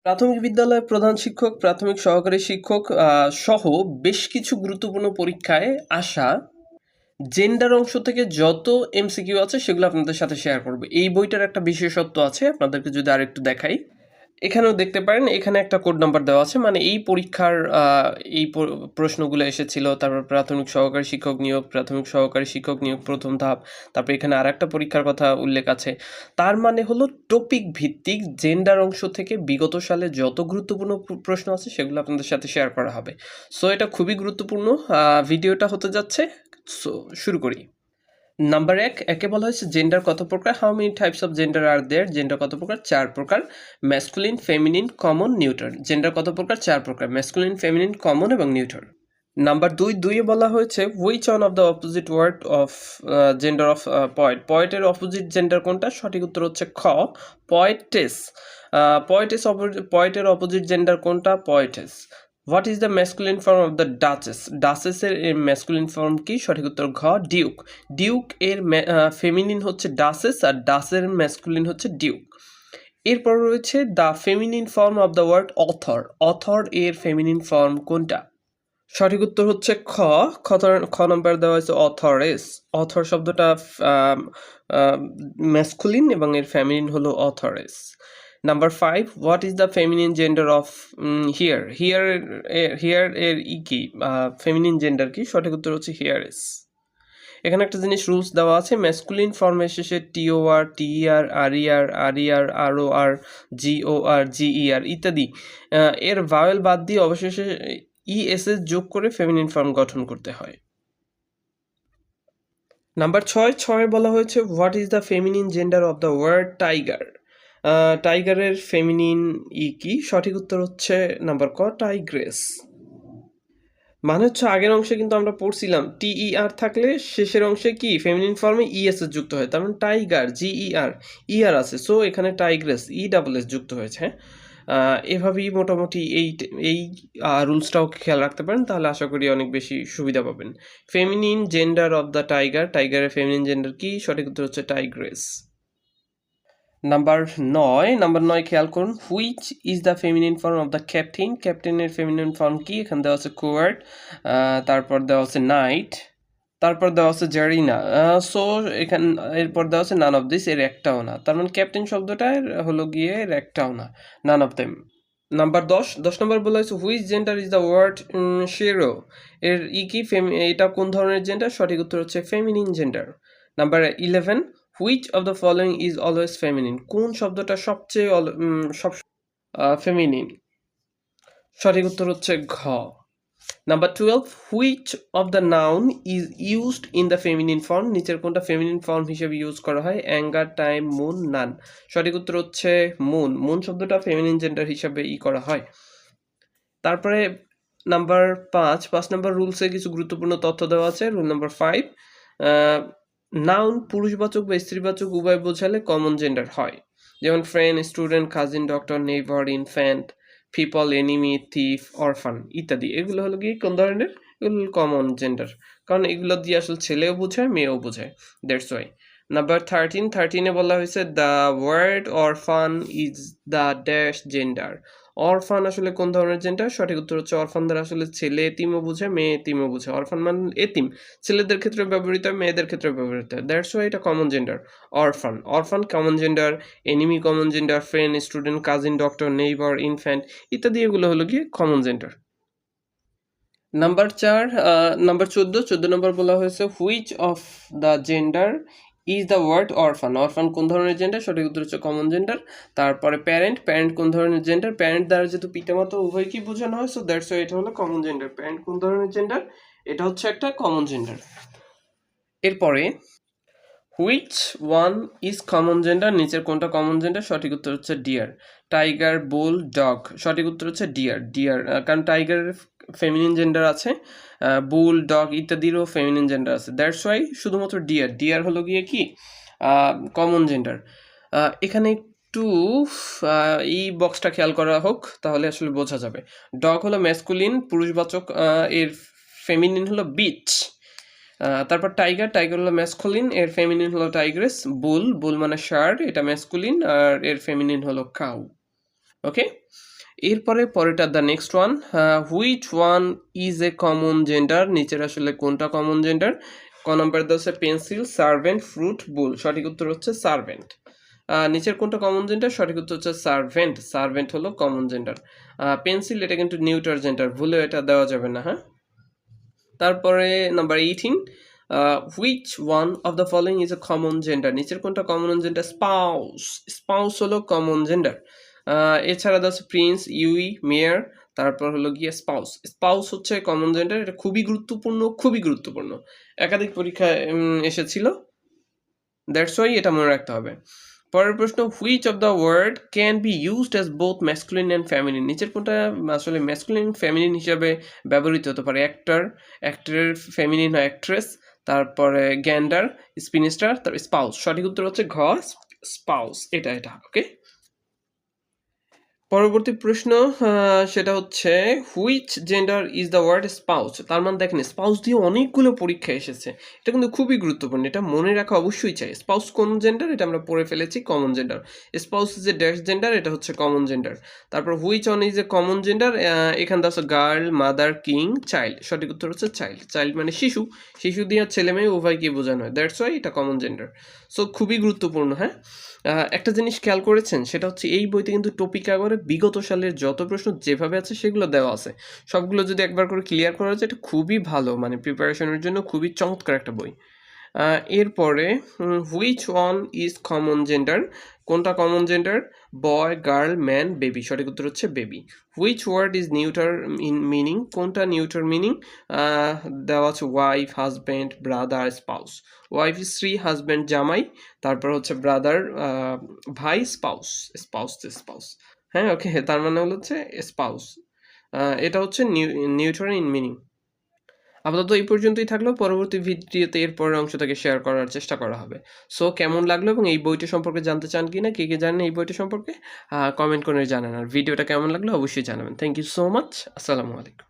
প্রাথমিক বিদ্যালয়ের প্রধান শিক্ষক, প্রাথমিক সহকারী শিক্ষক সহ বেশ কিছু গুরুত্বপূর্ণ পরীক্ষায় আসা জেন্ডার অংশ থেকে যত এমসিকিউ আছে সেগুলো আপনাদের সাথে শেয়ার করব। এই বইটার একটা বিশেষত্ব আছে, আপনাদেরকে যদি আরেকটু দেখাই। এখানেও দেখতে পারেন, এখানে একটা কোড নাম্বার দেওয়া আছে, মানে এই পরীক্ষার এই প্রশ্নগুলো এসেছিল। তারপর প্রাথমিক সহকারী শিক্ষক নিয়োগ, প্রাথমিক সহকারী শিক্ষক নিয়োগ প্রথম ধাপ। তারপর এখানে আর একটা পরীক্ষার কথা উল্লেখ আছে। তার মানে হলো টপিক ভিত্তিক জেন্ডার অংশ থেকে বিগত সালে যত গুরুত্বপূর্ণ প্রশ্ন আছে সেগুলো আপনাদের সাথে শেয়ার করা হবে। সো এটা খুবই গুরুত্বপূর্ণ ভিডিওটা হতে যাচ্ছে। সো শুরু করি। নাম্বার একে বলা হয়েছে জেন্ডার কত প্রকার, how many types of gender are there. Gender কত প্রকার? 4 প্রকার। Masculine, feminine, common, neutral. Gender কত প্রকার? 4 প্রকার। ম্যাসকুলিন, ফেমিনিন, কমন এবং নিউট্রাল। নাম্বার দুইয়ে বলা হয়েছে which one of the opposite word of gender of poet. পয়েটের অপোজিট জেন্ডার কোনটা? সঠিক উত্তর হচ্ছে খ, পয়েটেস। পয়েটের অপোজিট জেন্ডার কোনটা? Poetess. What is the masculine form of the duchess. ডাচেসের ম্যাসকুলিন ফর্ম কি? সঠিক উত্তর ঘ, ডিউক। ডিউক এর ফেমিনিন হচ্ছে ডাচেস, আর ডাচের ম্যাসকুলিন হচ্ছে ডিউক। এরপর রয়েছে the feminine form of the word author. Author এর ফেমিনিন ফর্ম কোনটা? সঠিক উত্তর হচ্ছে খ, খ নম্বর দেওয়া হয়েছে অথরেস। অথর শব্দটা ম্যাসকুলিন এবং এর ফেমিনিন হলো অথরেস। Number 5, what is the feminine gender of here. Here এর কি ফেমিনিন জেন্ডার কি? সঠিক উত্তর হচ্ছে হিয়ারেস। এখানে একটা জিনিস রুলস দেওয়া আছে, ম্যাসকুলিন ফর্মের শেষে টিওআর, টিইআর, আরইআর, আরইআর, আরওআর, জিওআর, জিইআর ইত্যাদি এর ভাওয়েল বাদ দিয়ে অবশেষে ইএসএস যোগ করে ফেমিনিন ফর্ম গঠন করতে হয়। নাম্বার 6 বলা হয়েছে what is the feminine gender of the word tiger. টাইগারের ফেমিনিন কি? সঠিক উত্তর হচ্ছে নাম্বার ক, টাইগ্রেস। মানে হচ্ছে আগের অংশে কিন্তু আমরা পড়ছিলাম টিইআর থাকলে শেষের অংশে কি ফেমিনিন ফর্মে ইএস যুক্ত হয়, তার মানে টাইগার, জিইআর, ইআর আছে, সো এখানে টাইগ্রেস, ই ডাবল এস যুক্ত হয়েছে। এভাবেই মোটামুটি এই রুলসটাও খেয়াল রাখতে পারেন, তাহলে আশা করি অনেক বেশি সুবিধা পাবেন। Feminine gender of the tiger. টাইগারের ফেমিনিন জেন্ডার কি? সঠিক উত্তর হচ্ছে টাইগ্রেস। নাম্বার 9 খেয়াল করুন, which is the feminine form of the captain. ক্যাপ্টেনের ফেমিনিন ফর্ম কি? এখানে দেওয়া আছে কোয়ার্ড, তারপর দেওয়া আছে নাইট, তারপর দেওয়া আছে জারিনা। সো এখানে এরপর দেওয়া আছে নান অফ দিস, এর একটাও না। তার মানে ক্যাপ্টেন শব্দটা হলো গিয়ে এর একটাও না, none of them. Number 10 number বলা হয়েছে which gender is the word shero. এর কি এটা কোন ধরনের জেন্ডার? সঠিক উত্তর হচ্ছে feminine gender. Number 11, which of the following is always feminine. কোন শব্দটা সবচেয়ে সব ফেমিনিন? সঠিক উত্তর হচ্ছে ঘ। Number 12, which of the noun is used in the feminine form. নিচের কোনটা ফেমিনিন ফর্ম হিসেবে ইউজ করা হয়? অ্যাঙ্গার, টাইম, মুন, নান। সঠিক উত্তর হচ্ছে মুন। মুন শব্দটা ফেমিনিন জেন্ডার হিসাবে করা হয়। তারপরে নাম্বার 5 নাম্বার রুলসে কিছু গুরুত্বপূর্ণ তথ্য দেওয়া আছে। রুল নাম্বার 5, নাউন পুরুষবাচক বা স্ত্রীবাচক উভয় বোঝালে কমন জেন্ডার হয়। যেমন friend, student, cousin, doctor, neighbour, infant, people, enemy, thief, orphan ইত্যাদি। এগুলো হলো কি কোন ধরনের? এগুলো কমন জেন্ডার, কারণ এগুলো দিয়ে আসলে ছেলেও বোঝায় মেয়েও বোঝায়, দ্যাটস ওয়াই। নাম্বার 13 বলা হয়েছে the word orphan is the dash gender. Orphan আসলে কোন ধরনের জেন্ডার? সঠিক উত্তর হচ্ছে অরফান দ্বারা আসলে ছেলে এতিমও বোঝায়, মেয়ে এতিমও বোঝায়। অরফান মানে এতিম, ছেলেদের ক্ষেত্রে ব্যবহৃত হয়, মেয়েদের ক্ষেত্রে ব্যবহৃত হয়, দ্যাটস ওয়াই এটা common gender. Orphan, orphan common gender, enemy common gender, friend, student, cousin, doctor, neighbour, infant ইত্যাদি এগুলো হলো গিয়ে কমন জেন্ডার। নাম্বার 14 নম্বর বলা হয়েছে which of the gender is the word orphan. Orphan কোন ধরনের জেন্ডার? সঠিক উত্তর হচ্ছে কমন জেন্ডার। তারপরে প্যারেন্ট, প্যারেন্ট কোন ধরনের জেন্ডার? প্যারেন্ট দ্বারা যেহেতু পিতামাতা উভয়কেই বোঝানো হয়, সো দ্যাটস ওয়াই এটা হলো কমন জেন্ডার। প্যারেন্ট কোন ধরনের জেন্ডার? এটা হচ্ছে একটা কমন জেন্ডার। এরপরে which one is common gender. নিচের কোনটা কমন জেন্ডার? সঠিক উত্তর হচ্ছে ডিয়ার। টাইগার, বুল, ডগ। সঠিক উত্তর হচ্ছে ডিয়ার। ডিয়ার কারণ টাইগারের ফেমিনিন জেন্ডার আছে, বুল, ডগ ইত্যাদিরও ফেমিনিন জেন্ডার আছে, দ্যাটস ওয়াই শুধুমাত্র ডিয়ার। ডিয়ার হলো গিয়ে কি কমন জেন্ডার। এখানে একটু এই বক্সটা খেয়াল করা হোক, তাহলে আসলে বোঝা যাবে। ডগ হলো ম্যাসকুলিন পুরুষবাচক, এর ফেমিনিন হলো বিচ। তারপর টাইগার, টাইগার হলো ম্যাসকুলিন, এর ফেমিনিন হলো টাইগ্রেস। বুল, বুল মানে ষাঁড়, এটা ম্যাসকুলিন, আর এর ফেমিনিন হলো কাউ। ওকে, এরপরে পরেরটা the next one, which one is a common gender, নিচের আসলে কোনটা কমন জেন্ডার। ক নম্বর দেওয়া হচ্ছে পেন্সিল, সার্ভেন্ট, ফ্রুট, বুল, সঠিক উত্তর হচ্ছে সার্ভেন্ট। নিচের কোনটা কমন জেন্ডার, সঠিক উত্তর হচ্ছে সার্ভেন্ট, সার্ভেন্ট হলো কমন জেন্ডার। পেন্সিল এটা কিন্তু নিউটার জেন্ডার, ভুলেও এটা দেওয়া যাবে না, হ্যাঁ। তারপরে number 18, which one of the following is a common gender, নিচের কোনটা কমন জেন্ডার, স্পাউস, স্পাউস হলো কমন জেন্ডার। এছাড়া আছে প্রিন্স, ইউই, মেয়ার, তারপর হলো গিয়ে স্পাউস, স্পাউস হচ্ছে কমন জেন্ডার, এটা খুবই গুরুত্বপূর্ণ, খুবই গুরুত্বপূর্ণ, একাধিক পরীক্ষায় এসেছিল, দ্যাটস ওয়াই এটা মনে রাখতে হবে। পরের প্রশ্ন, which of the word can be used as both masculine and feminine, নিচের কোনটা আসলে ম্যাসকুলিন ফ্যামিলিন হিসাবে ব্যবহৃত হতে পারে, অ্যাক্টর, অ্যাক্টরের ফ্যামিলিন হয় অ্যাক্ট্রেস, তারপরে গ্যান্ডার, স্পিনিস্টার, তারপর স্পাউস, সঠিক উত্তর হচ্ছে ঘ, স্পাউস, এটা ওকে। পরবর্তী প্রশ্ন, সেটা হচ্ছে which gender is the word spouse, তার মানে দেখেন স্পাউস দিয়ে অনেকগুলো পরীক্ষা এসেছে, এটা কিন্তু খুবই গুরুত্বপূর্ণ, এটা মনে রাখা অবশ্যই চাই। স্পাউস কোন জেন্ডার, এটা আমরা পড়ে ফেলেছি, common gender. Spouse is a dash gender, এটা হচ্ছে কমন জেন্ডার। তারপর which on is a common gender, এখানে আছে গার্ল, মাদার, কিং, চাইল্ড, সঠিক উত্তর হচ্ছে চাইল্ড, চাইল্ড মানে শিশু, শিশু দিয়ে ছেলে মেয়ে উভয়কে বোঝানো হয়, দ্যাটস ওয়াই এটা কমন জেন্ডার। সো খুবই গুরুত্বপূর্ণ, হ্যাঁ। একটা জিনিস খেয়াল করেছেন, সেটা হচ্ছে এই বইতে কিন্তু টপিক আকারে বিগত সালের যত প্রশ্ন যেভাবে আছে সেগুলো দেওয়া আছে, সবগুলো যদি একবার করে ক্লিয়ার করা যায় এটা খুবই ভালো, মানে প্রিপারেশনের জন্য খুবই চমৎকার একটা বই। এরপরে which one is common gender, কোনটা common gender, boy, girl, man, baby, সঠিক উত্তর হচ্ছে baby. Which word is neuter in meaning, কোনটা নিউটার মিনিং, দেওয়া আছে wife, husband, brother, spouse. Wife স্ত্রী, হাজব্যান্ড জামাই, তারপর হচ্ছে ব্রাদার ভাই, স্পাউস, স্পাউস স্পাউস, হ্যাঁ ওকে, তার মানে হচ্ছে স্পাউস, এটা হচ্ছে নিউটার ইন মিনিং। আপাতত এই পর্যন্তই থাকলো, পরবর্তী ভিডিওতে এর পরের অংশটাকে শেয়ার করার চেষ্টা করা হবে। সো কেমন লাগলো এবং এই বইটা সম্পর্কে জানতে চান কি না, কে জানেন এই বইটা সম্পর্কে, কমেন্ট করে জানান, আর ভিডিওটা কেমন লাগলো অবশ্যই জানাবেন। থ্যাংক ইউ সো মাচ, আসসালামু আলাইকুম।